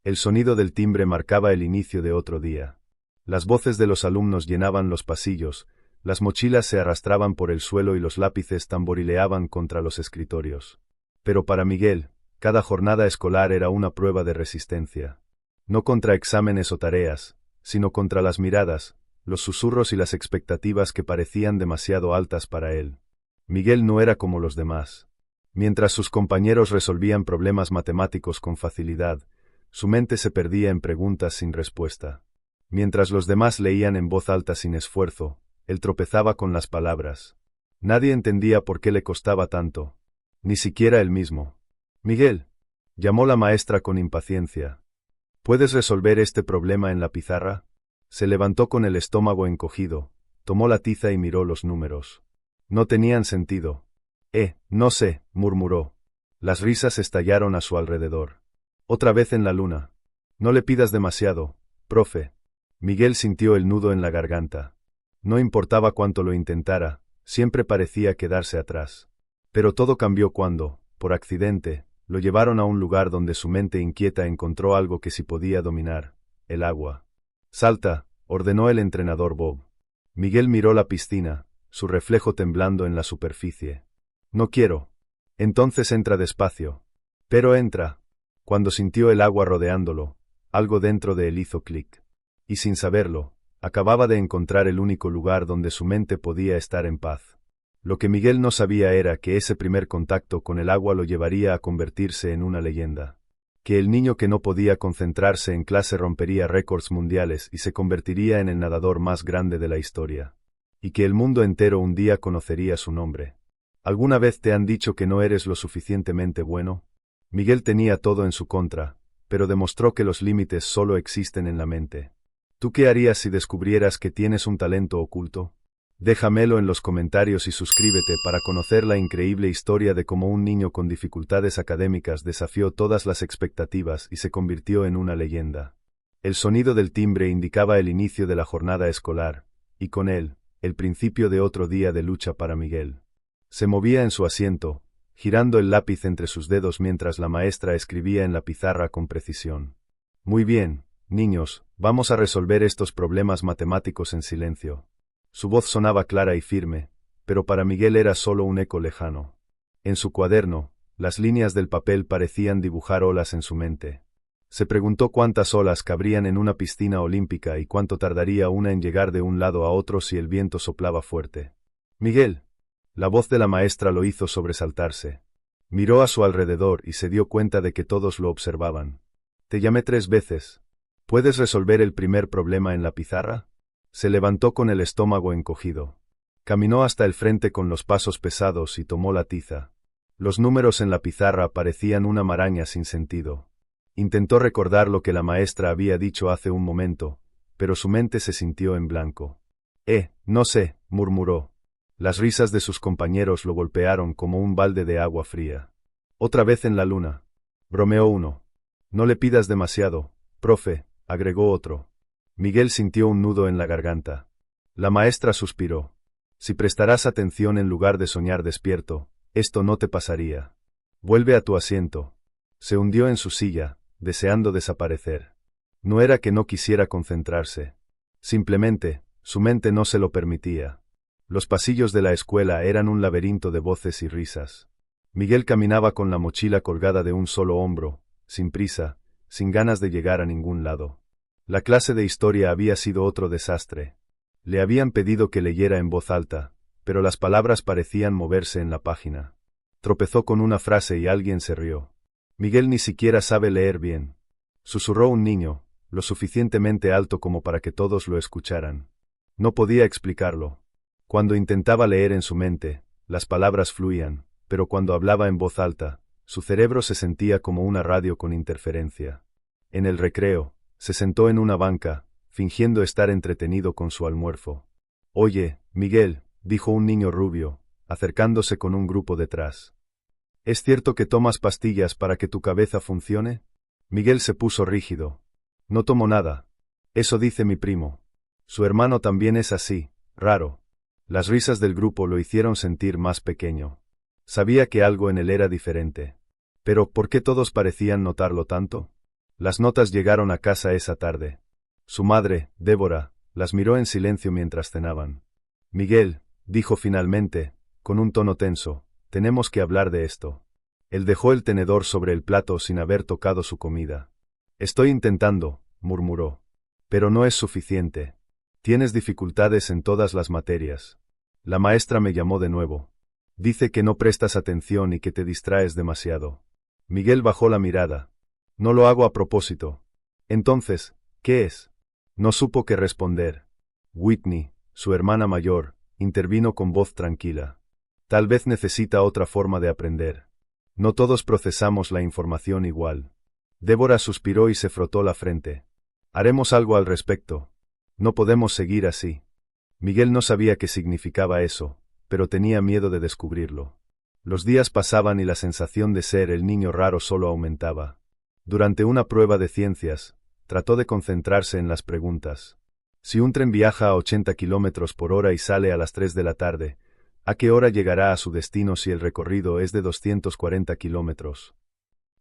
El sonido del timbre marcaba el inicio de otro día. Las voces de los alumnos llenaban los pasillos, las mochilas se arrastraban por el suelo y los lápices tamborileaban contra los escritorios. Pero para Miguel, cada jornada escolar era una prueba de resistencia. No contra exámenes o tareas, sino contra las miradas, los susurros y las expectativas que parecían demasiado altas para él. Miguel no era como los demás. Mientras sus compañeros resolvían problemas matemáticos con facilidad, su mente se perdía en preguntas sin respuesta. Mientras los demás leían en voz alta sin esfuerzo, él tropezaba con las palabras. Nadie entendía por qué le costaba tanto. Ni siquiera él mismo. «Miguel», llamó la maestra con impaciencia. «¿Puedes resolver este problema en la pizarra?» Se levantó con el estómago encogido, tomó la tiza y miró los números. No tenían sentido. No sé», murmuró. Las risas estallaron a su alrededor. «Otra vez en la luna. No le pidas demasiado, profe». Miguel sintió el nudo en la garganta. No importaba cuánto lo intentara, siempre parecía quedarse atrás. Pero todo cambió cuando, por accidente, lo llevaron a un lugar donde su mente inquieta encontró algo que sí podía dominar: el agua. «Salta», ordenó el entrenador Bob. Miguel miró la piscina, su reflejo temblando en la superficie. «No quiero». «Entonces entra despacio». «Pero entra». Cuando sintió el agua rodeándolo, algo dentro de él hizo clic. Y sin saberlo, acababa de encontrar el único lugar donde su mente podía estar en paz. Lo que Miguel no sabía era que ese primer contacto con el agua lo llevaría a convertirse en una leyenda. Que el niño que no podía concentrarse en clase rompería récords mundiales y se convertiría en el nadador más grande de la historia. Y que el mundo entero un día conocería su nombre. ¿Alguna vez te han dicho que no eres lo suficientemente bueno? Miguel tenía todo en su contra, pero demostró que los límites solo existen en la mente. ¿Tú qué harías si descubrieras que tienes un talento oculto? Déjamelo en los comentarios y suscríbete para conocer la increíble historia de cómo un niño con dificultades académicas desafió todas las expectativas y se convirtió en una leyenda. El sonido del timbre indicaba el inicio de la jornada escolar, y con él, el principio de otro día de lucha para Miguel. Se movía en su asiento, girando el lápiz entre sus dedos mientras la maestra escribía en la pizarra con precisión. «Muy bien, niños, vamos a resolver estos problemas matemáticos en silencio». Su voz sonaba clara y firme, pero para Miguel era solo un eco lejano. En su cuaderno, las líneas del papel parecían dibujar olas en su mente. Se preguntó cuántas olas cabrían en una piscina olímpica y cuánto tardaría una en llegar de un lado a otro si el viento soplaba fuerte. «Miguel». La voz de la maestra lo hizo sobresaltarse. Miró a su alrededor y se dio cuenta de que todos lo observaban. «Te llamé 3 veces. ¿Puedes resolver el primer problema en la pizarra?» Se levantó con el estómago encogido. Caminó hasta el frente con los pasos pesados y tomó la tiza. Los números en la pizarra parecían una maraña sin sentido. Intentó recordar lo que la maestra había dicho hace un momento, pero su mente se sintió en blanco. No sé», murmuró. Las risas de sus compañeros lo golpearon como un balde de agua fría. «Otra vez en la luna», bromeó uno. «No le pidas demasiado, profe», agregó otro. Miguel sintió un nudo en la garganta. La maestra suspiró. «Si prestarás atención en lugar de soñar despierto, esto no te pasaría. Vuelve a tu asiento». Se hundió en su silla, deseando desaparecer. No era que no quisiera concentrarse. Simplemente, su mente no se lo permitía. Los pasillos de la escuela eran un laberinto de voces y risas. Miguel caminaba con la mochila colgada de un solo hombro, sin prisa, sin ganas de llegar a ningún lado. La clase de historia había sido otro desastre. Le habían pedido que leyera en voz alta, pero las palabras parecían moverse en la página. Tropezó con una frase y alguien se rió. «Miguel ni siquiera sabe leer bien», susurró un niño, lo suficientemente alto como para que todos lo escucharan. No podía explicarlo. Cuando intentaba leer en su mente, las palabras fluían, pero cuando hablaba en voz alta, su cerebro se sentía como una radio con interferencia. En el recreo, se sentó en una banca, fingiendo estar entretenido con su almuerzo. «Oye, Miguel», dijo un niño rubio, acercándose con un grupo detrás. «¿Es cierto que tomas pastillas para que tu cabeza funcione?» Miguel se puso rígido. «No tomo nada. Eso dice mi primo. Su hermano también es así, raro». Las risas del grupo lo hicieron sentir más pequeño. Sabía que algo en él era diferente. Pero, ¿por qué todos parecían notarlo tanto? Las notas llegaron a casa esa tarde. Su madre, Débora, las miró en silencio mientras cenaban. Miguel, dijo finalmente, con un tono tenso, tenemos que hablar de esto. Él dejó el tenedor sobre el plato sin haber tocado su comida. Estoy intentando, murmuró. Pero no es suficiente. Tienes dificultades en todas las materias. La maestra me llamó de nuevo. Dice que no prestas atención y que te distraes demasiado. Miguel bajó la mirada. No lo hago a propósito. Entonces, ¿qué es? No supo qué responder. Whitney, su hermana mayor, intervino con voz tranquila. Tal vez necesita otra forma de aprender. No todos procesamos la información igual. Débora suspiró y se frotó la frente. Haremos algo al respecto. No podemos seguir así. Miguel no sabía qué significaba eso, pero tenía miedo de descubrirlo. Los días pasaban y la sensación de ser el niño raro solo aumentaba. Durante una prueba de ciencias, trató de concentrarse en las preguntas. Si un tren viaja a 80 kilómetros por hora y sale a las 3 de la tarde, ¿a qué hora llegará a su destino si el recorrido es de 240 kilómetros?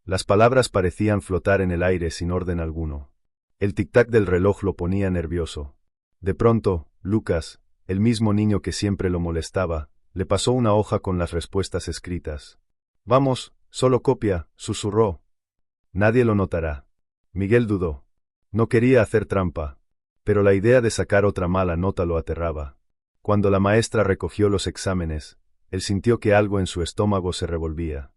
Las palabras parecían flotar en el aire sin orden alguno. El tic-tac del reloj lo ponía nervioso. De pronto, Lucas, el mismo niño que siempre lo molestaba, le pasó una hoja con las respuestas escritas. Vamos, solo copia, susurró. Nadie lo notará. Miguel dudó. No quería hacer trampa, pero la idea de sacar otra mala nota lo aterraba. Cuando la maestra recogió los exámenes, él sintió que algo en su estómago se revolvía.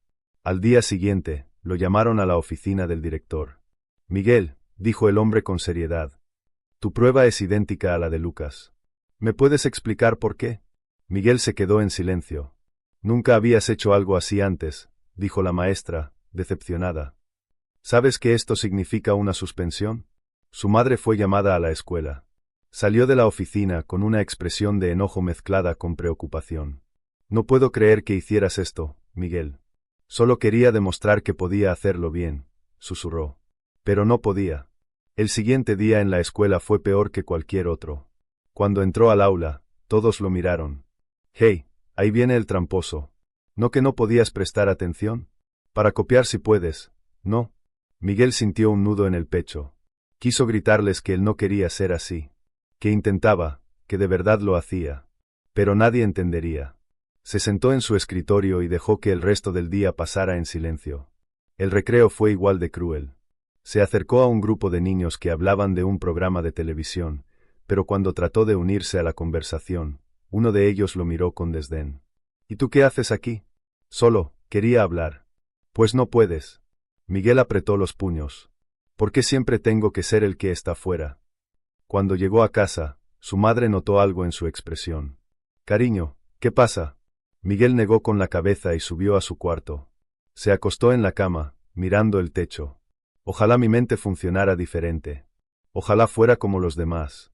Al día siguiente, lo llamaron a la oficina del director. Miguel, dijo el hombre con seriedad. Tu prueba es idéntica a la de Lucas. ¿Me puedes explicar por qué? Miguel se quedó en silencio. Nunca habías hecho algo así antes, dijo la maestra, decepcionada. ¿Sabes que esto significa una suspensión? Su madre fue llamada a la escuela. Salió de la oficina con una expresión de enojo mezclada con preocupación. No puedo creer que hicieras esto, Miguel. Solo quería demostrar que podía hacerlo bien, susurró. Pero no podía. El siguiente día en la escuela fue peor que cualquier otro. Cuando entró al aula, todos lo miraron. Hey, ahí viene el tramposo. ¿No que no podías prestar atención? Para copiar si puedes, ¿no? Miguel sintió un nudo en el pecho. Quiso gritarles que él no quería ser así. Que intentaba, que de verdad lo hacía. Pero nadie entendería. Se sentó en su escritorio y dejó que el resto del día pasara en silencio. El recreo fue igual de cruel. Se acercó a un grupo de niños que hablaban de un programa de televisión, pero cuando trató de unirse a la conversación, uno de ellos lo miró con desdén. ¿Y tú qué haces aquí? Solo, quería hablar. Pues no puedes. Miguel apretó los puños. ¿Por qué siempre tengo que ser el que está fuera? Cuando llegó a casa, su madre notó algo en su expresión. Cariño, ¿qué pasa? Miguel negó con la cabeza y subió a su cuarto. Se acostó en la cama, mirando el techo. Ojalá mi mente funcionara diferente. Ojalá fuera como los demás.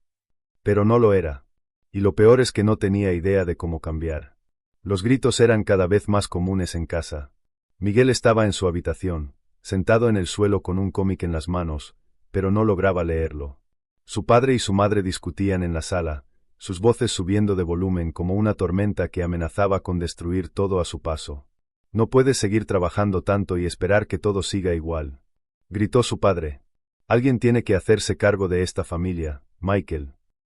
Pero no lo era. Y lo peor es que no tenía idea de cómo cambiar. Los gritos eran cada vez más comunes en casa. Miguel estaba en su habitación, sentado en el suelo con un cómic en las manos, pero no lograba leerlo. Su padre y su madre discutían en la sala, sus voces subiendo de volumen como una tormenta que amenazaba con destruir todo a su paso. No puedes seguir trabajando tanto y esperar que todo siga igual, gritó su padre. Alguien tiene que hacerse cargo de esta familia, Michael,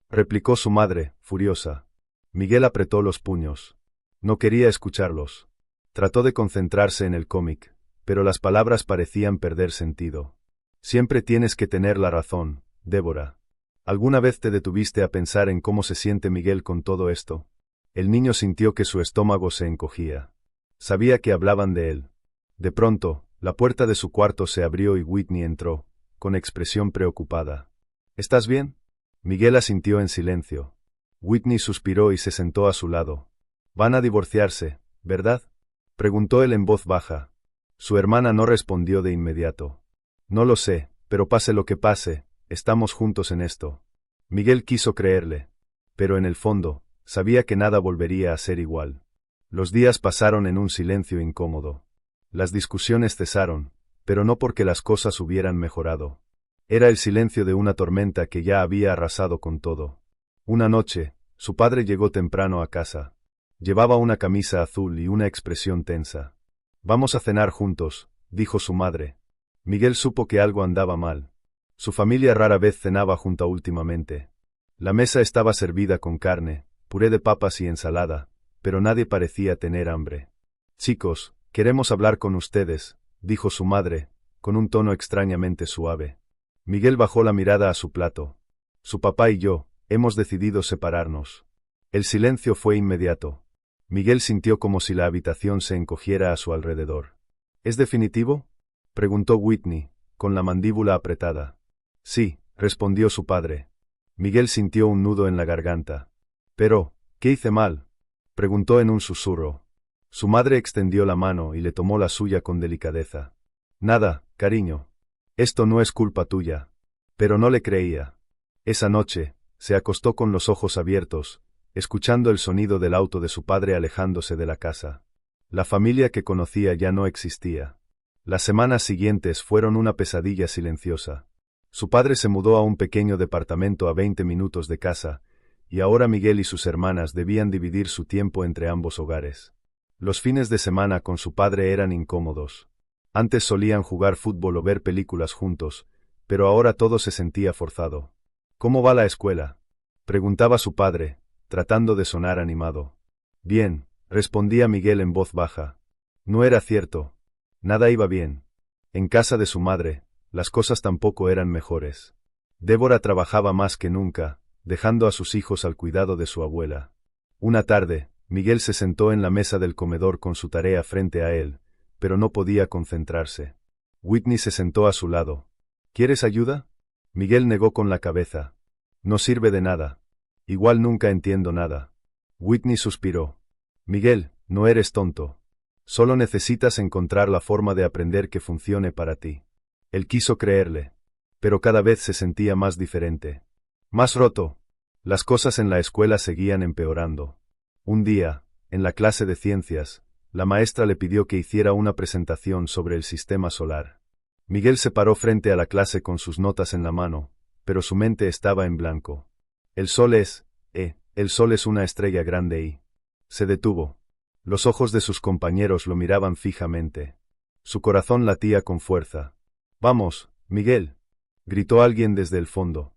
replicó su madre, furiosa. Miguel apretó los puños. No quería escucharlos. Trató de concentrarse en el cómic, pero las palabras parecían perder sentido. Siempre tienes que tener la razón, Débora. ¿Alguna vez te detuviste a pensar en cómo se siente Miguel con todo esto? El niño sintió que su estómago se encogía. Sabía que hablaban de él. De pronto, la puerta de su cuarto se abrió y Whitney entró, con expresión preocupada. ¿Estás bien? Miguel asintió en silencio. Whitney suspiró y se sentó a su lado. Van a divorciarse, ¿verdad? Preguntó él en voz baja. Su hermana no respondió de inmediato. No lo sé, pero pase lo que pase, estamos juntos en esto. Miguel quiso creerle. Pero en el fondo, sabía que nada volvería a ser igual. Los días pasaron en un silencio incómodo. Las discusiones cesaron, pero no porque las cosas hubieran mejorado. Era el silencio de una tormenta que ya había arrasado con todo. Una noche, su padre llegó temprano a casa. Llevaba una camisa azul y una expresión tensa. Vamos a cenar juntos, dijo su madre. Miguel supo que algo andaba mal. Su familia rara vez cenaba junta últimamente. La mesa estaba servida con carne, puré de papas y ensalada, pero nadie parecía tener hambre. Chicos, queremos hablar con ustedes, dijo su madre, con un tono extrañamente suave. Miguel bajó la mirada a su plato. Su papá y yo, hemos decidido separarnos. El silencio fue inmediato. Miguel sintió como si la habitación se encogiera a su alrededor. ¿Es definitivo?, preguntó Whitney, con la mandíbula apretada. Sí, respondió su padre. Miguel sintió un nudo en la garganta. Pero, ¿qué hice mal?, preguntó en un susurro. Su madre extendió la mano y le tomó la suya con delicadeza. Nada, cariño. Esto no es culpa tuya. Pero no le creía. Esa noche, se acostó con los ojos abiertos, escuchando el sonido del auto de su padre alejándose de la casa. La familia que conocía ya no existía. Las semanas siguientes fueron una pesadilla silenciosa. Su padre se mudó a un pequeño departamento a 20 minutos de casa, y ahora Miguel y sus hermanas debían dividir su tiempo entre ambos hogares. Los fines de semana con su padre eran incómodos. Antes solían jugar fútbol o ver películas juntos, pero ahora todo se sentía forzado. ¿Cómo va la escuela?, preguntaba su padre, tratando de sonar animado. Bien, respondía Miguel en voz baja. No era cierto. Nada iba bien. En casa de su madre, las cosas tampoco eran mejores. Débora trabajaba más que nunca, dejando a sus hijos al cuidado de su abuela. Una tarde, Miguel se sentó en la mesa del comedor con su tarea frente a él, pero no podía concentrarse. Whitney se sentó a su lado. ¿Quieres ayuda?, Miguel negó con la cabeza. No sirve de nada. Igual nunca entiendo nada. Whitney suspiró. Miguel, no eres tonto. Solo necesitas encontrar la forma de aprender que funcione para ti. Él quiso creerle. Pero cada vez se sentía más diferente. Más roto. Las cosas en la escuela seguían empeorando. Un día, en la clase de ciencias, la maestra le pidió que hiciera una presentación sobre el sistema solar. Miguel se paró frente a la clase con sus notas en la mano, pero su mente estaba en blanco. El sol es una estrella grande y... Se detuvo. Los ojos de sus compañeros lo miraban fijamente. Su corazón latía con fuerza. Vamos, Miguel, gritó alguien desde el fondo.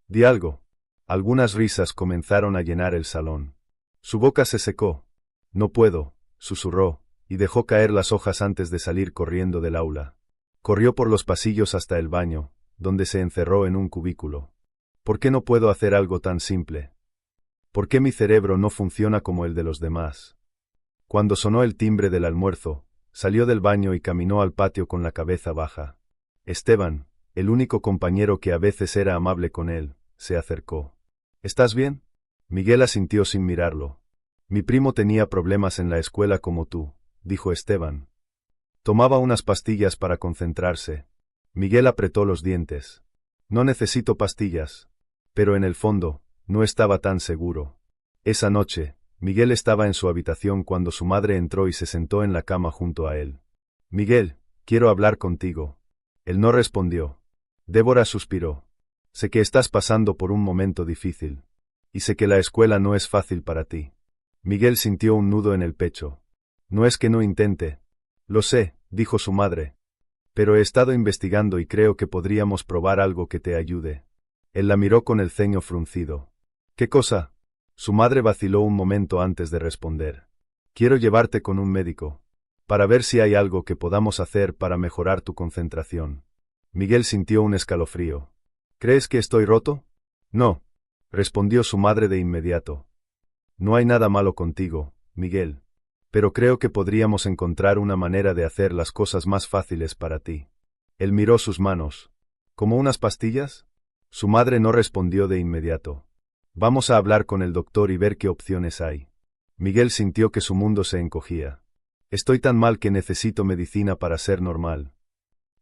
Di algo. Algunas risas comenzaron a llenar el salón. Su boca se secó. No puedo, susurró, y dejó caer las hojas antes de salir corriendo del aula. Corrió por los pasillos hasta el baño, donde se encerró en un cubículo. ¿Por qué no puedo hacer algo tan simple? ¿Por qué mi cerebro no funciona como el de los demás? Cuando sonó el timbre del almuerzo, salió del baño y caminó al patio con la cabeza baja. Esteban, el único compañero que a veces era amable con él, se acercó. ¿Estás bien?, Miguel asintió sin mirarlo. Mi primo tenía problemas en la escuela como tú, dijo Esteban. Tomaba unas pastillas para concentrarse. Miguel apretó los dientes. No necesito pastillas. Pero en el fondo, no estaba tan seguro. Esa noche, Miguel estaba en su habitación cuando su madre entró y se sentó en la cama junto a él. Miguel, quiero hablar contigo. Él no respondió. Débora suspiró. Sé que estás pasando por un momento difícil. Y sé que la escuela no es fácil para ti. Miguel sintió un nudo en el pecho. No es que no intente. Lo sé, dijo su madre. Pero he estado investigando y creo que podríamos probar algo que te ayude. Él la miró con el ceño fruncido. ¿Qué cosa? Su madre vaciló un momento antes de responder. Quiero llevarte con un médico. Para ver si hay algo que podamos hacer para mejorar tu concentración. Miguel sintió un escalofrío. ¿Crees que estoy roto? No, respondió su madre de inmediato. No hay nada malo contigo, Miguel. Pero creo que podríamos encontrar una manera de hacer las cosas más fáciles para ti. Él miró sus manos. ¿Como unas pastillas? Su madre no respondió de inmediato. Vamos a hablar con el doctor y ver qué opciones hay. Miguel sintió que su mundo se encogía. Estoy tan mal que necesito medicina para ser normal.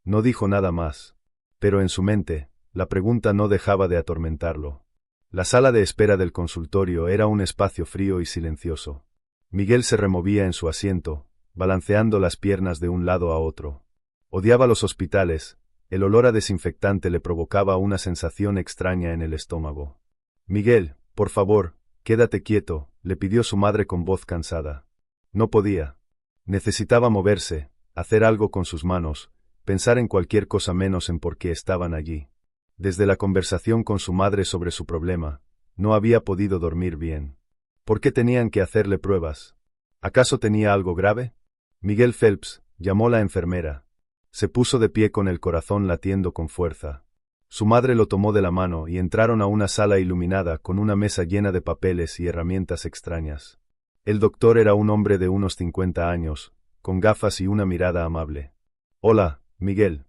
No dijo nada más. Pero en su mente, la pregunta no dejaba de atormentarlo. La sala de espera del consultorio era un espacio frío y silencioso. Miguel se removía en su asiento, balanceando las piernas de un lado a otro. Odiaba los hospitales, el olor a desinfectante le provocaba una sensación extraña en el estómago. Miguel, por favor, quédate quieto, le pidió su madre con voz cansada. No podía. Necesitaba moverse, hacer algo con sus manos, pensar en cualquier cosa menos en por qué estaban allí. Desde la conversación con su madre sobre su problema, no había podido dormir bien. ¿Por qué tenían que hacerle pruebas? ¿Acaso tenía algo grave? Miguel Phelps, llamó la enfermera. Se puso de pie con el corazón latiendo con fuerza. Su madre lo tomó de la mano y entraron a una sala iluminada con una mesa llena de papeles y herramientas extrañas. El doctor era un hombre de unos 50 años, con gafas y una mirada amable. «Hola, Miguel.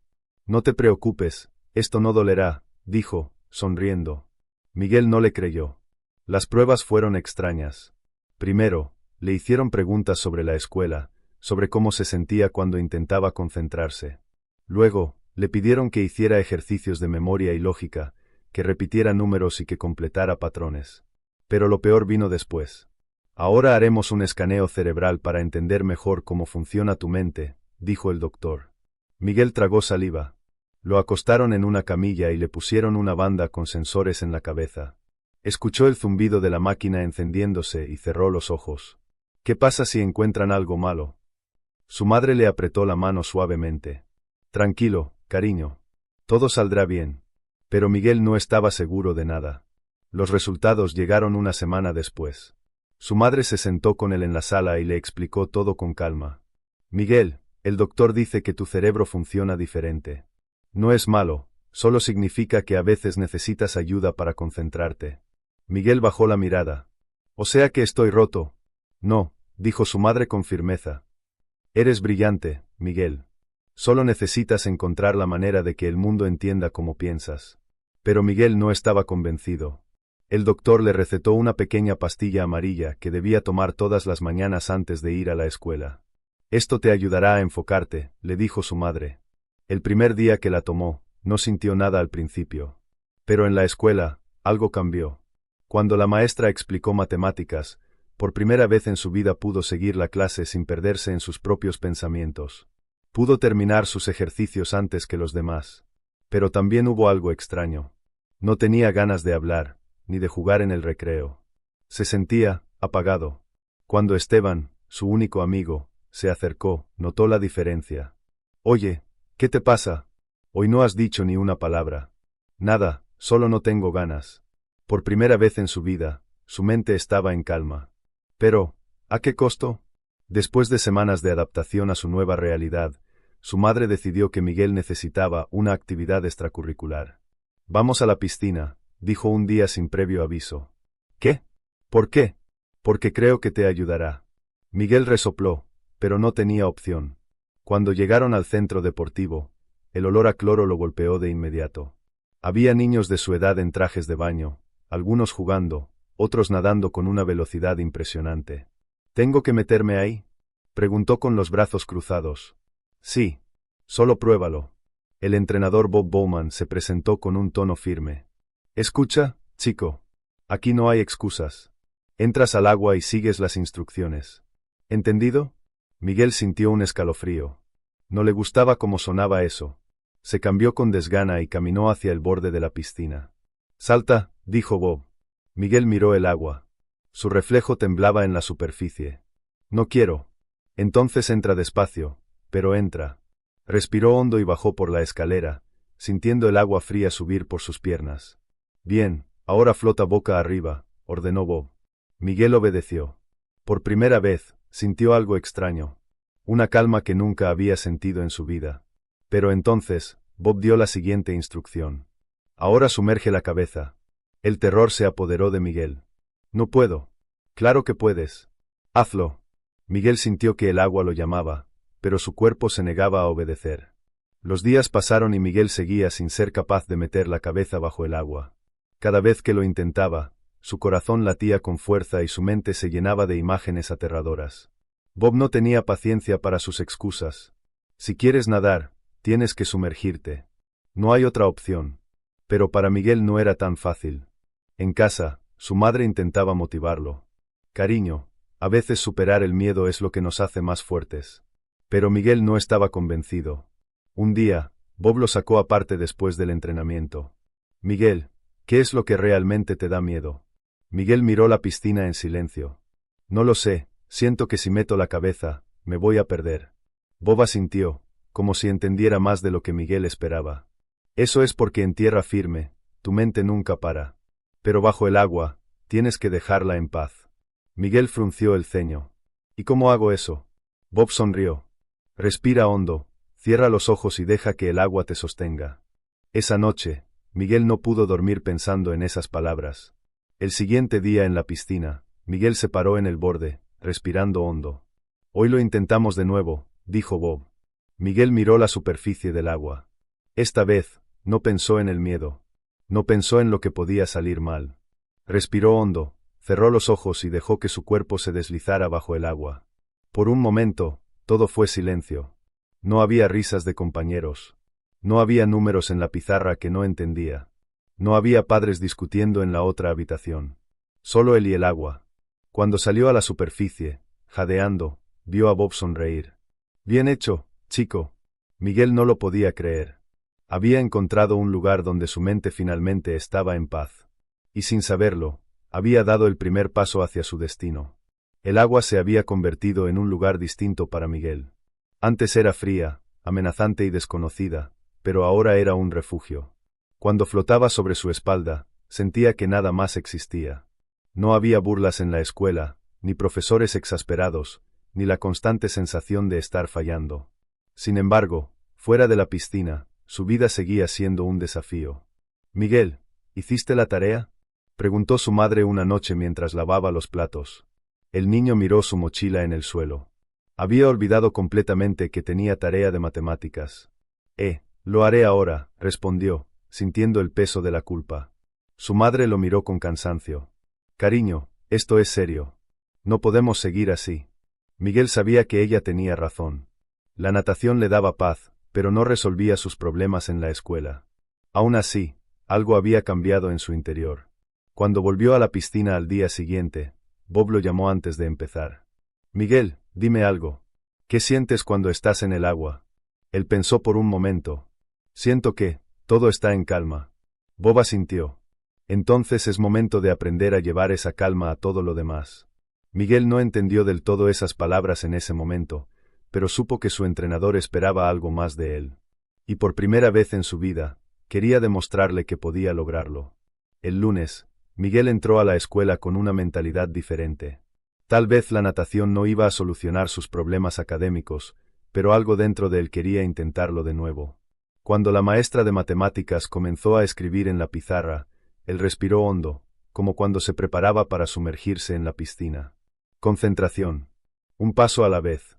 No te preocupes, esto no dolerá», dijo, sonriendo. Miguel no le creyó. Las pruebas fueron extrañas. Primero, le hicieron preguntas sobre la escuela, sobre cómo se sentía cuando intentaba concentrarse. Luego, le pidieron que hiciera ejercicios de memoria y lógica, que repitiera números y que completara patrones. Pero lo peor vino después. «Ahora haremos un escaneo cerebral para entender mejor cómo funciona tu mente», dijo el doctor. Miguel tragó saliva. Lo acostaron en una camilla y le pusieron una banda con sensores en la cabeza. Escuchó el zumbido de la máquina encendiéndose y cerró los ojos. «¿Qué pasa si encuentran algo malo?». Su madre le apretó la mano suavemente. «Tranquilo, cariño. Todo saldrá bien». Pero Miguel no estaba seguro de nada. Los resultados llegaron una semana después. Su madre se sentó con él en la sala y le explicó todo con calma. «Miguel, el doctor dice que tu cerebro funciona diferente. No es malo, solo significa que a veces necesitas ayuda para concentrarte». Miguel bajó la mirada. «¿O sea que estoy roto?». «No», dijo su madre con firmeza. «Eres brillante, Miguel. Solo necesitas encontrar la manera de que el mundo entienda cómo piensas». Pero Miguel no estaba convencido. El doctor le recetó una pequeña pastilla amarilla que debía tomar todas las mañanas antes de ir a la escuela. «Esto te ayudará a enfocarte», le dijo su madre. El primer día que la tomó, no sintió nada al principio. Pero en la escuela, algo cambió. Cuando la maestra explicó matemáticas, por primera vez en su vida pudo seguir la clase sin perderse en sus propios pensamientos. Pudo terminar sus ejercicios antes que los demás. Pero también hubo algo extraño. No tenía ganas de hablar, ni de jugar en el recreo. Se sentía apagado. Cuando Esteban, su único amigo, se acercó, notó la diferencia. «Oye, ¿qué te pasa? Hoy no has dicho ni una palabra». «Nada, solo no tengo ganas». Por primera vez en su vida, su mente estaba en calma. Pero, ¿a qué costo? Después de semanas de adaptación a su nueva realidad, su madre decidió que Miguel necesitaba una actividad extracurricular. «Vamos a la piscina», dijo un día sin previo aviso. «¿Qué? ¿Por qué?». «Porque creo que te ayudará». Miguel resopló, pero no tenía opción. Cuando llegaron al centro deportivo, el olor a cloro lo golpeó de inmediato. Había niños de su edad en trajes de baño, algunos jugando, otros nadando con una velocidad impresionante. «¿Tengo que meterme ahí?», preguntó con los brazos cruzados. «Sí. Solo pruébalo». El entrenador Bob Bowman se presentó con un tono firme. «Escucha, chico. Aquí no hay excusas. Entras al agua y sigues las instrucciones. ¿Entendido?». Miguel sintió un escalofrío. No le gustaba cómo sonaba eso. Se cambió con desgana y caminó hacia el borde de la piscina. «Salta», dijo Bob. Miguel miró el agua. Su reflejo temblaba en la superficie. «No quiero». «Entonces entra despacio, pero entra». Respiró hondo y bajó por la escalera, sintiendo el agua fría subir por sus piernas. «Bien, ahora flota boca arriba», ordenó Bob. Miguel obedeció. Por primera vez, sintió algo extraño. Una calma que nunca había sentido en su vida. Pero entonces, Bob dio la siguiente instrucción. «Ahora sumerge la cabeza». El terror se apoderó de Miguel. «No puedo». «Claro que puedes. Hazlo». Miguel sintió que el agua lo llamaba, pero su cuerpo se negaba a obedecer. Los días pasaron y Miguel seguía sin ser capaz de meter la cabeza bajo el agua. Cada vez que lo intentaba, su corazón latía con fuerza y su mente se llenaba de imágenes aterradoras. Bob no tenía paciencia para sus excusas. «Si quieres nadar, tienes que sumergirte. No hay otra opción». Pero para Miguel no era tan fácil. En casa, su madre intentaba motivarlo. «Cariño, a veces superar el miedo es lo que nos hace más fuertes». Pero Miguel no estaba convencido. Un día, Bob lo sacó aparte después del entrenamiento. «Miguel, ¿qué es lo que realmente te da miedo?». Miguel miró la piscina en silencio. «No lo sé, siento que si meto la cabeza, me voy a perder». Bob asintió, como si entendiera más de lo que Miguel esperaba. Eso es porque en tierra firme, tu mente nunca para. Pero bajo el agua, tienes que dejarla en paz. Miguel frunció el ceño. ¿Y cómo hago eso? Bob sonrió. Respira hondo, cierra los ojos y deja que el agua te sostenga. Esa noche, Miguel no pudo dormir pensando en esas palabras. El siguiente día en la piscina, Miguel se paró en el borde, respirando hondo. Hoy lo intentamos de nuevo, dijo Bob. Miguel miró la superficie del agua. Esta vez, no pensó en el miedo. No pensó en lo que podía salir mal. Respiró hondo, cerró los ojos y dejó que su cuerpo se deslizara bajo el agua. Por un momento, todo fue silencio. No había risas de compañeros. No había números en la pizarra que no entendía. No había padres discutiendo en la otra habitación. Solo él y el agua. Cuando salió a la superficie, jadeando, vio a Bob sonreír. Bien hecho, chico. Miguel no lo podía creer. Había encontrado un lugar donde su mente finalmente estaba en paz. Y sin saberlo, había dado el primer paso hacia su destino. El agua se había convertido en un lugar distinto para Miguel. Antes era fría, amenazante y desconocida, pero ahora era un refugio. Cuando flotaba sobre su espalda, sentía que nada más existía. No había burlas en la escuela, ni profesores exasperados, ni la constante sensación de estar fallando. Sin embargo, fuera de la piscina, su vida seguía siendo un desafío. «Miguel, ¿hiciste la tarea?», preguntó su madre una noche mientras lavaba los platos. El niño miró su mochila en el suelo. Había olvidado completamente que tenía tarea de matemáticas. Lo haré ahora», respondió, sintiendo el peso de la culpa. Su madre lo miró con cansancio. «Cariño, esto es serio. No podemos seguir así». Miguel sabía que ella tenía razón. La natación le daba paz, pero no resolvía sus problemas en la escuela. Aún así, algo había cambiado en su interior. Cuando volvió a la piscina al día siguiente, Bob lo llamó antes de empezar. «Miguel, dime algo. ¿Qué sientes cuando estás en el agua?». Él pensó por un momento. «Siento que, todo está en calma». Bob asintió. «Entonces es momento de aprender a llevar esa calma a todo lo demás». Miguel no entendió del todo esas palabras en ese momento, pero supo que su entrenador esperaba algo más de él. Y por primera vez en su vida, quería demostrarle que podía lograrlo. El lunes, Miguel entró a la escuela con una mentalidad diferente. Tal vez la natación no iba a solucionar sus problemas académicos, pero algo dentro de él quería intentarlo de nuevo. Cuando la maestra de matemáticas comenzó a escribir en la pizarra, él respiró hondo, como cuando se preparaba para sumergirse en la piscina. Concentración. Un paso a la vez.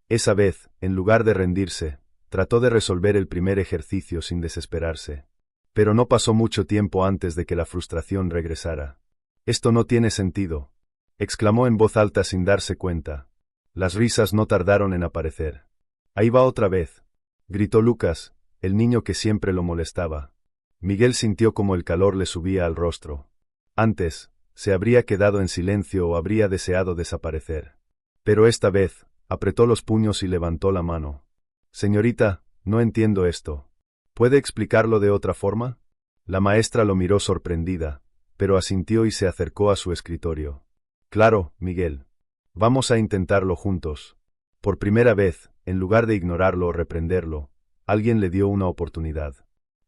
Esa vez, en lugar de rendirse, trató de resolver el primer ejercicio sin desesperarse. Pero no pasó mucho tiempo antes de que la frustración regresara. «Esto no tiene sentido», exclamó en voz alta sin darse cuenta. Las risas no tardaron en aparecer. «Ahí va otra vez», gritó Lucas, el niño que siempre lo molestaba. Miguel sintió como el calor le subía al rostro. Antes, se habría quedado en silencio o habría deseado desaparecer. Pero esta vez, apretó los puños y levantó la mano. «Señorita, no entiendo esto. ¿Puede explicarlo de otra forma?». La maestra lo miró sorprendida, pero asintió y se acercó a su escritorio. «Claro, Miguel. Vamos a intentarlo juntos». Por primera vez, en lugar de ignorarlo o reprenderlo, alguien le dio una oportunidad.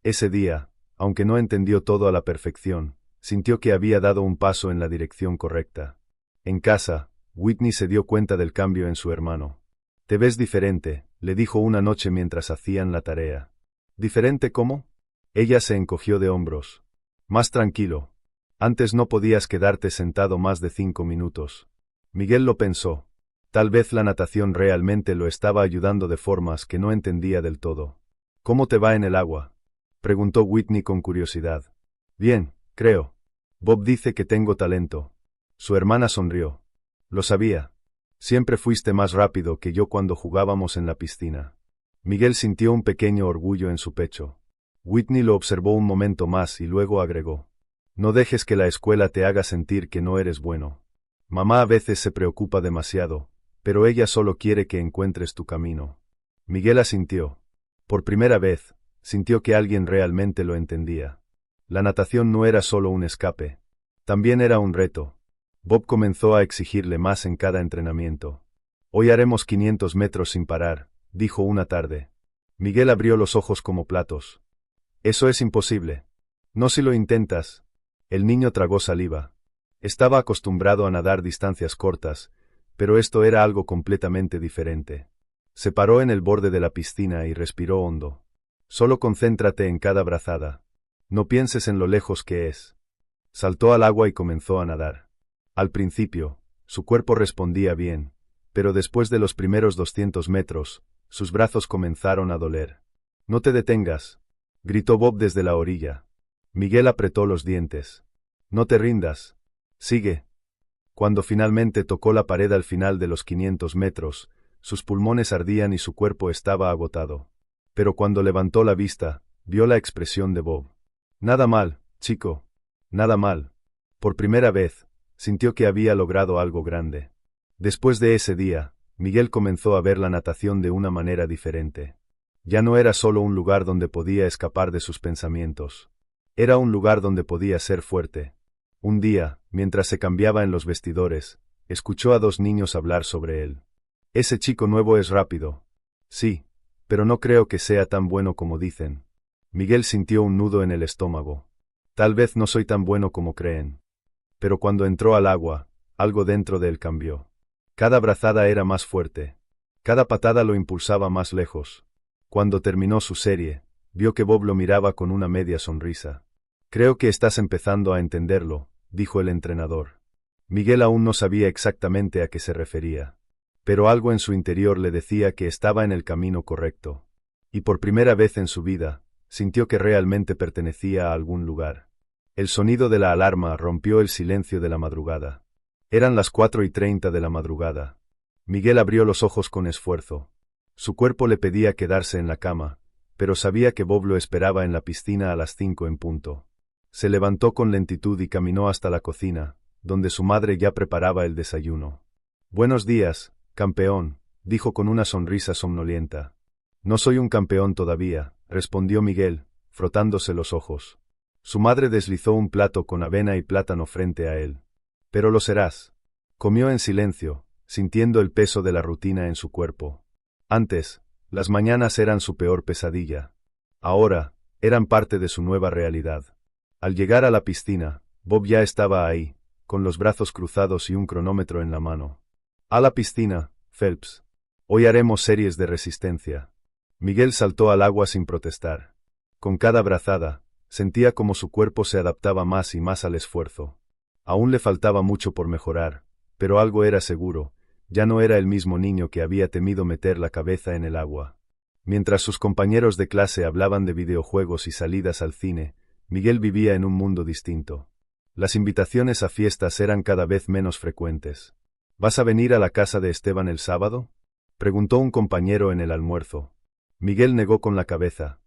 Ese día, aunque no entendió todo a la perfección, sintió que había dado un paso en la dirección correcta. En casa, Whitney se dio cuenta del cambio en su hermano. «Te ves diferente», le dijo una noche mientras hacían la tarea. «¿Diferente cómo?». Ella se encogió de hombros. «Más tranquilo. Antes no podías quedarte sentado más de 5 minutos». Miguel lo pensó. Tal vez la natación realmente lo estaba ayudando de formas que no entendía del todo. «¿Cómo te va en el agua?», preguntó Whitney con curiosidad. «Bien, creo. Bob dice que tengo talento». Su hermana sonrió. «Lo sabía. Siempre fuiste más rápido que yo cuando jugábamos en la piscina». Miguel sintió un pequeño orgullo en su pecho. Whitney lo observó un momento más y luego agregó. «No dejes que la escuela te haga sentir que no eres bueno. Mamá a veces se preocupa demasiado, pero ella solo quiere que encuentres tu camino». Miguel asintió. Por primera vez, sintió que alguien realmente lo entendía. La natación no era solo un escape. También era un reto. Bob comenzó a exigirle más en cada entrenamiento. «Hoy haremos 500 metros sin parar», dijo una tarde. Miguel abrió los ojos como platos. Eso es imposible. No si lo intentas. El niño tragó saliva. Estaba acostumbrado a nadar distancias cortas, pero esto era algo completamente diferente. Se paró en el borde de la piscina y respiró hondo. Solo concéntrate en cada brazada. No pienses en lo lejos que es. Saltó al agua y comenzó a nadar. Al principio, su cuerpo respondía bien, pero después de los primeros 200 metros, sus brazos comenzaron a doler. No te detengas, gritó Bob desde la orilla. Miguel apretó los dientes. No te rindas. Sigue. Cuando finalmente tocó la pared al final de los 500 metros, sus pulmones ardían y su cuerpo estaba agotado. Pero cuando levantó la vista, vio la expresión de Bob. Nada mal, chico. Nada mal. Por primera vez, sintió que había logrado algo grande. Después de ese día, Miguel comenzó a ver la natación de una manera diferente. Ya no era solo un lugar donde podía escapar de sus pensamientos. Era un lugar donde podía ser fuerte. Un día, mientras se cambiaba en los vestidores, escuchó a dos niños hablar sobre él. Ese chico nuevo es rápido. Sí, pero no creo que sea tan bueno como dicen. Miguel sintió un nudo en el estómago. Tal vez no soy tan bueno como creen. Pero cuando entró al agua, algo dentro de él cambió. Cada brazada era más fuerte. Cada patada lo impulsaba más lejos. Cuando terminó su serie, vio que Bob lo miraba con una media sonrisa. Creo que estás empezando a entenderlo, dijo el entrenador. Miguel aún no sabía exactamente a qué se refería. Pero algo en su interior le decía que estaba en el camino correcto. Y por primera vez en su vida, sintió que realmente pertenecía a algún lugar. El sonido de la alarma rompió el silencio de la madrugada. Eran las 4:30 de la madrugada. Miguel abrió los ojos con esfuerzo. Su cuerpo le pedía quedarse en la cama, pero sabía que Bob lo esperaba en la piscina a las 5 en punto. Se levantó con lentitud y caminó hasta la cocina, donde su madre ya preparaba el desayuno. Buenos días, campeón, dijo con una sonrisa somnolienta. No soy un campeón todavía, respondió Miguel, frotándose los ojos. Su madre deslizó un plato con avena y plátano frente a él. Pero lo serás. Comió en silencio, sintiendo el peso de la rutina en su cuerpo. Antes, las mañanas eran su peor pesadilla. Ahora, eran parte de su nueva realidad. Al llegar a la piscina, Bob ya estaba ahí, con los brazos cruzados y un cronómetro en la mano. A la piscina, Phelps. Hoy haremos series de resistencia. Miguel saltó al agua sin protestar. Con cada brazada, sentía como su cuerpo se adaptaba más y más al esfuerzo. Aún le faltaba mucho por mejorar, pero algo era seguro, ya no era el mismo niño que había temido meter la cabeza en el agua. Mientras sus compañeros de clase hablaban de videojuegos y salidas al cine, Miguel vivía en un mundo distinto. Las invitaciones a fiestas eran cada vez menos frecuentes. ¿Vas a venir a la casa de Esteban el sábado?, preguntó un compañero en el almuerzo. Miguel negó con la cabeza.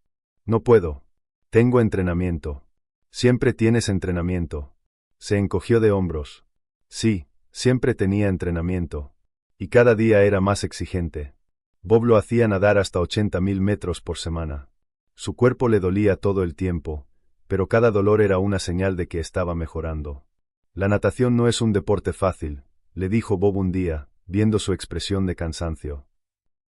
No puedo. Tengo entrenamiento. Siempre tienes entrenamiento. Se encogió de hombros. Sí, siempre tenía entrenamiento. Y cada día era más exigente. Bob lo hacía nadar hasta 80.000 metros por semana. Su cuerpo le dolía todo el tiempo, pero cada dolor era una señal de que estaba mejorando. La natación no es un deporte fácil, le dijo Bob un día, viendo su expresión de cansancio.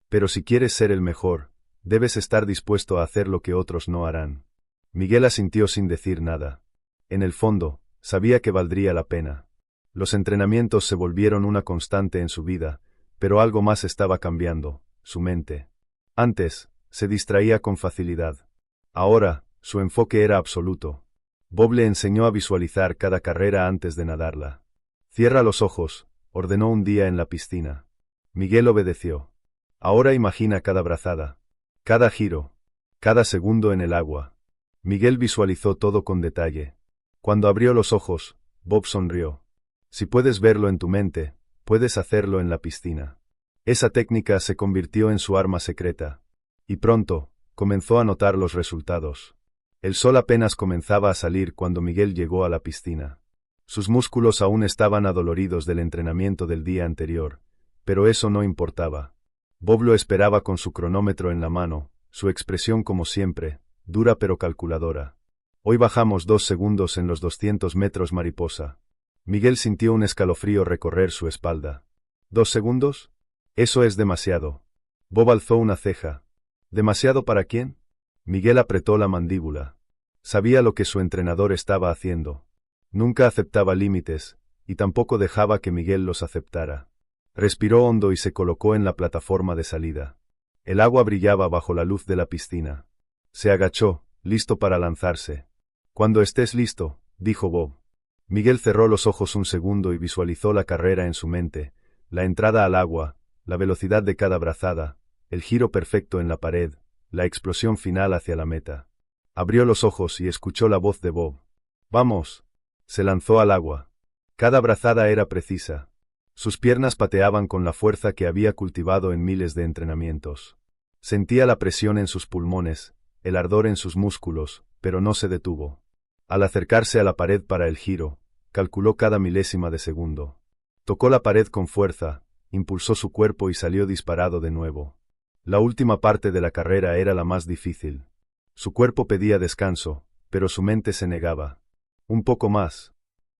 Pero si quieres ser el mejor, debes estar dispuesto a hacer lo que otros no harán. Miguel asintió sin decir nada. En el fondo, sabía que valdría la pena. Los entrenamientos se volvieron una constante en su vida, pero algo más estaba cambiando, su mente. Antes, se distraía con facilidad. Ahora, su enfoque era absoluto. Bob le enseñó a visualizar cada carrera antes de nadarla. Cierra los ojos, ordenó un día en la piscina. Miguel obedeció. Ahora imagina cada brazada, cada giro, cada segundo en el agua. Miguel visualizó todo con detalle. Cuando abrió los ojos, Bob sonrió. Si puedes verlo en tu mente, puedes hacerlo en la piscina. Esa técnica se convirtió en su arma secreta. Y pronto, comenzó a notar los resultados. El sol apenas comenzaba a salir cuando Miguel llegó a la piscina. Sus músculos aún estaban adoloridos del entrenamiento del día anterior, pero eso no importaba. Bob lo esperaba con su cronómetro en la mano, su expresión como siempre, dura pero calculadora. Hoy bajamos 2 segundos en los 200 metros mariposa. Miguel sintió un escalofrío recorrer su espalda. ¿2 segundos? Eso es demasiado. Bob alzó una ceja. ¿Demasiado para quién? Miguel apretó la mandíbula. Sabía lo que su entrenador estaba haciendo. Nunca aceptaba límites, y tampoco dejaba que Miguel los aceptara. Respiró hondo y se colocó en la plataforma de salida. El agua brillaba bajo la luz de la piscina. Se agachó, listo para lanzarse. Cuando estés listo, dijo Bob. Miguel cerró los ojos un segundo y visualizó la carrera en su mente, la entrada al agua, la velocidad de cada brazada, el giro perfecto en la pared, la explosión final hacia la meta. Abrió los ojos y escuchó la voz de Bob. ¡Vamos! Se lanzó al agua. Cada brazada era precisa. Sus piernas pateaban con la fuerza que había cultivado en miles de entrenamientos. Sentía la presión en sus pulmones, el ardor en sus músculos, pero no se detuvo. Al acercarse a la pared para el giro, calculó cada milésima de segundo. Tocó la pared con fuerza, impulsó su cuerpo y salió disparado de nuevo. La última parte de la carrera era la más difícil. Su cuerpo pedía descanso, pero su mente se negaba. Un poco más.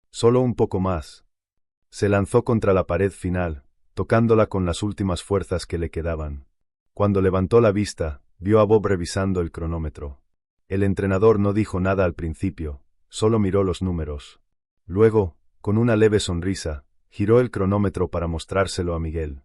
Solo un poco más. Se lanzó contra la pared final, tocándola con las últimas fuerzas que le quedaban. Cuando levantó la vista, vio a Bob revisando el cronómetro. El entrenador no dijo nada al principio, solo miró los números. Luego, con una leve sonrisa, giró el cronómetro para mostrárselo a Miguel.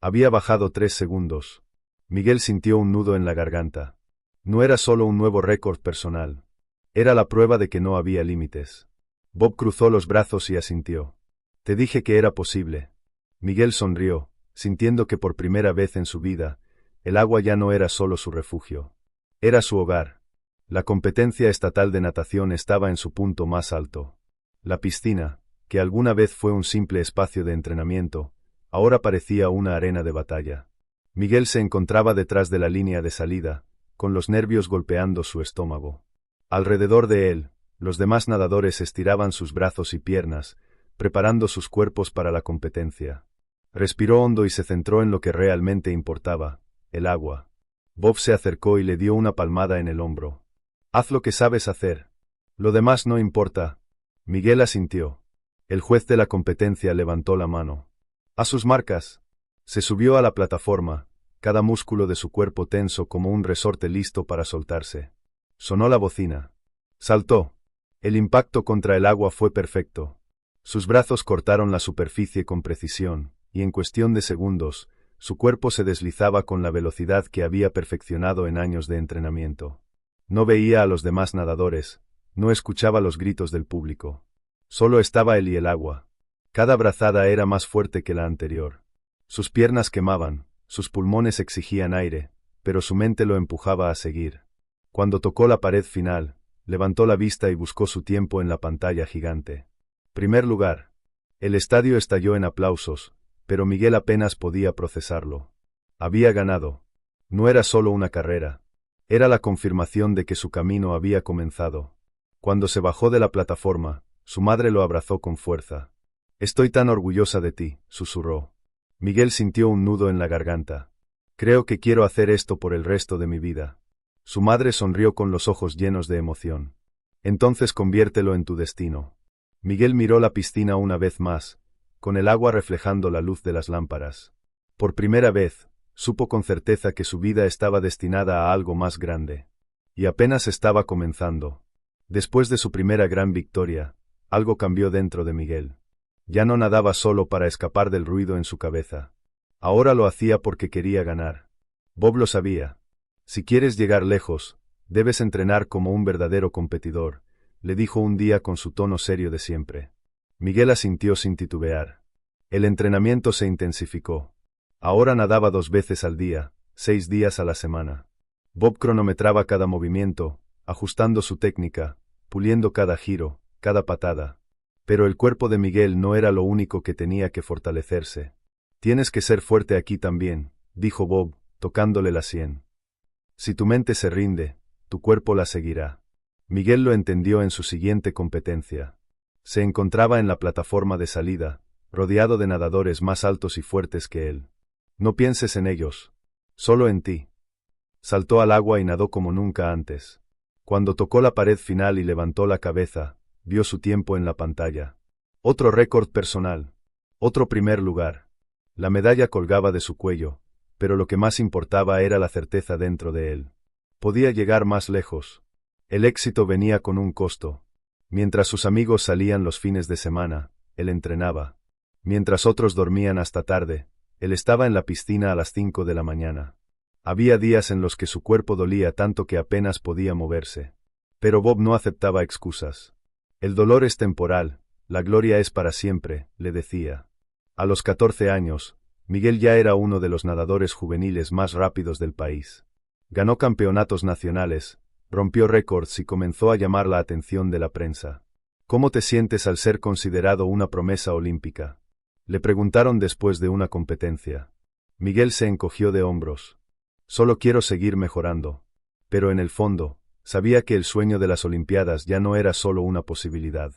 Había bajado 3 segundos. Miguel sintió un nudo en la garganta. No era solo un nuevo récord personal. Era la prueba de que no había límites. Bob cruzó los brazos y asintió. Te dije que era posible. Miguel sonrió, sintiendo que por primera vez en su vida, el agua ya no era solo su refugio. Era su hogar. La competencia estatal de natación estaba en su punto más alto. La piscina, que alguna vez fue un simple espacio de entrenamiento, ahora parecía una arena de batalla. Miguel se encontraba detrás de la línea de salida, con los nervios golpeando su estómago. Alrededor de él, los demás nadadores estiraban sus brazos y piernas, preparando sus cuerpos para la competencia. Respiró hondo y se centró en lo que realmente importaba, el agua. Bob se acercó y le dio una palmada en el hombro. Haz lo que sabes hacer. Lo demás no importa. Miguel asintió. El juez de la competencia levantó la mano. A sus marcas. Se subió a la plataforma, cada músculo de su cuerpo tenso como un resorte listo para soltarse. Sonó la bocina. Saltó. El impacto contra el agua fue perfecto. Sus brazos cortaron la superficie con precisión, y en cuestión de segundos, su cuerpo se deslizaba con la velocidad que había perfeccionado en años de entrenamiento. No veía a los demás nadadores, no escuchaba los gritos del público. Solo estaba él y el agua. Cada brazada era más fuerte que la anterior. Sus piernas quemaban, sus pulmones exigían aire, pero su mente lo empujaba a seguir. Cuando tocó la pared final, levantó la vista y buscó su tiempo en la pantalla gigante. Primer lugar. El estadio estalló en aplausos, pero Miguel apenas podía procesarlo. Había ganado. No era solo una carrera. Era la confirmación de que su camino había comenzado. Cuando se bajó de la plataforma, su madre lo abrazó con fuerza. Estoy tan orgullosa de ti, susurró. Miguel sintió un nudo en la garganta. Creo que quiero hacer esto por el resto de mi vida. Su madre sonrió con los ojos llenos de emoción. Entonces conviértelo en tu destino. Miguel miró la piscina una vez más, con el agua reflejando la luz de las lámparas. Por primera vez, supo con certeza que su vida estaba destinada a algo más grande. Y apenas estaba comenzando. Después de su primera gran victoria, algo cambió dentro de Miguel. Ya no nadaba solo para escapar del ruido en su cabeza. Ahora lo hacía porque quería ganar. Bob lo sabía. Si quieres llegar lejos, debes entrenar como un verdadero competidor, le dijo un día con su tono serio de siempre. Miguel asintió sin titubear. El entrenamiento se intensificó. Ahora nadaba 2 veces al día, 6 días a la semana. Bob cronometraba cada movimiento, ajustando su técnica, puliendo cada giro, cada patada. Pero el cuerpo de Miguel no era lo único que tenía que fortalecerse. Tienes que ser fuerte aquí también, dijo Bob, tocándole la sien. Si tu mente se rinde, tu cuerpo la seguirá. Miguel lo entendió en su siguiente competencia. Se encontraba en la plataforma de salida, rodeado de nadadores más altos y fuertes que él. No pienses en ellos. Solo en ti. Saltó al agua y nadó como nunca antes. Cuando tocó la pared final y levantó la cabeza, vio su tiempo en la pantalla. Otro récord personal. Otro primer lugar. La medalla colgaba de su cuello, pero lo que más importaba era la certeza dentro de él. Podía llegar más lejos. El éxito venía con un costo. Mientras sus amigos salían los fines de semana, él entrenaba. Mientras otros dormían hasta tarde, él estaba en la piscina a las 5 de la mañana. Había días en los que su cuerpo dolía tanto que apenas podía moverse. Pero Bob no aceptaba excusas. El dolor es temporal, la gloria es para siempre, le decía. A los 14 años, Miguel ya era uno de los nadadores juveniles más rápidos del país. Ganó campeonatos nacionales, rompió récords y comenzó a llamar la atención de la prensa. ¿Cómo te sientes al ser considerado una promesa olímpica?, le preguntaron después de una competencia. Miguel se encogió de hombros. Solo quiero seguir mejorando. Pero en el fondo, sabía que el sueño de las Olimpiadas ya no era solo una posibilidad.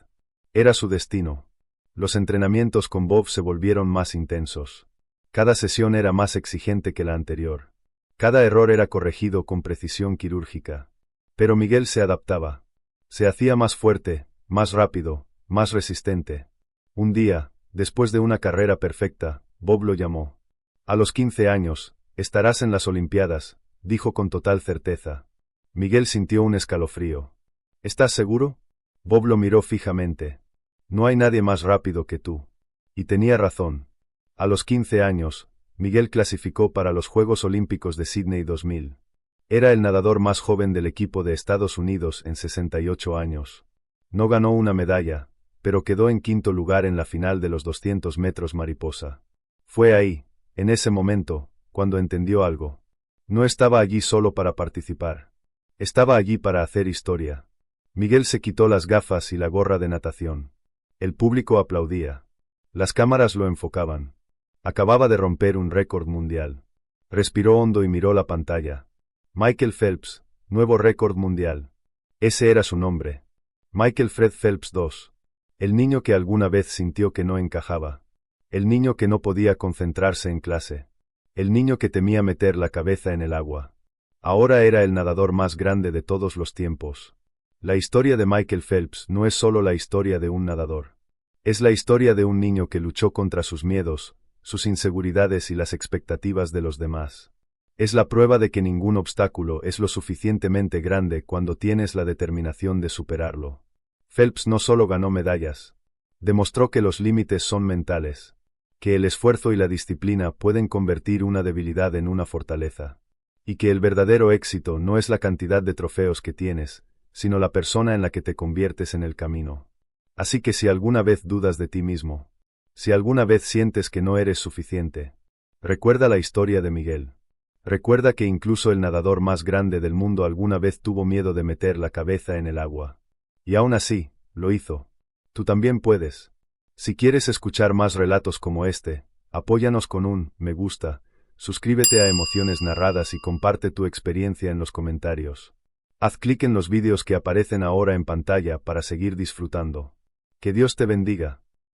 Era su destino. Los entrenamientos con Bob se volvieron más intensos. Cada sesión era más exigente que la anterior. Cada error era corregido con precisión quirúrgica. Pero Miguel se adaptaba. Se hacía más fuerte, más rápido, más resistente. Un día, después de una carrera perfecta, Bob lo llamó. A los 15 años, estarás en las Olimpiadas, dijo con total certeza. Miguel sintió un escalofrío. ¿Estás seguro? Bob lo miró fijamente. No hay nadie más rápido que tú. Y tenía razón. A los 15 años, Miguel clasificó para los Juegos Olímpicos de Sydney 2000. Era el nadador más joven del equipo de Estados Unidos en 68 años. No ganó una medalla, pero quedó en quinto lugar en la final de los 200 metros mariposa. Fue ahí, en ese momento, cuando entendió algo. No estaba allí solo para participar. Estaba allí para hacer historia. Miguel se quitó las gafas y la gorra de natación. El público aplaudía. Las cámaras lo enfocaban. Acababa de romper un récord mundial. Respiró hondo y miró la pantalla. Michael Phelps, nuevo récord mundial. Ese era su nombre. Michael Fred Phelps II. El niño que alguna vez sintió que no encajaba. El niño que no podía concentrarse en clase. El niño que temía meter la cabeza en el agua. Ahora era el nadador más grande de todos los tiempos. La historia de Michael Phelps no es solo la historia de un nadador. Es la historia de un niño que luchó contra sus miedos, sus inseguridades y las expectativas de los demás. Es la prueba de que ningún obstáculo es lo suficientemente grande cuando tienes la determinación de superarlo. Phelps no solo ganó medallas. Demostró que los límites son mentales. Que el esfuerzo y la disciplina pueden convertir una debilidad en una fortaleza. Y que el verdadero éxito no es la cantidad de trofeos que tienes, sino la persona en la que te conviertes en el camino. Así que si alguna vez dudas de ti mismo, si alguna vez sientes que no eres suficiente, recuerda la historia de Miguel. Recuerda que incluso el nadador más grande del mundo alguna vez tuvo miedo de meter la cabeza en el agua. Y aún así, lo hizo. Tú también puedes. Si quieres escuchar más relatos como este, apóyanos con un me gusta, suscríbete a Emociones Narradas y comparte tu experiencia en los comentarios. Haz clic en los vídeos que aparecen ahora en pantalla para seguir disfrutando. Que Dios te bendiga.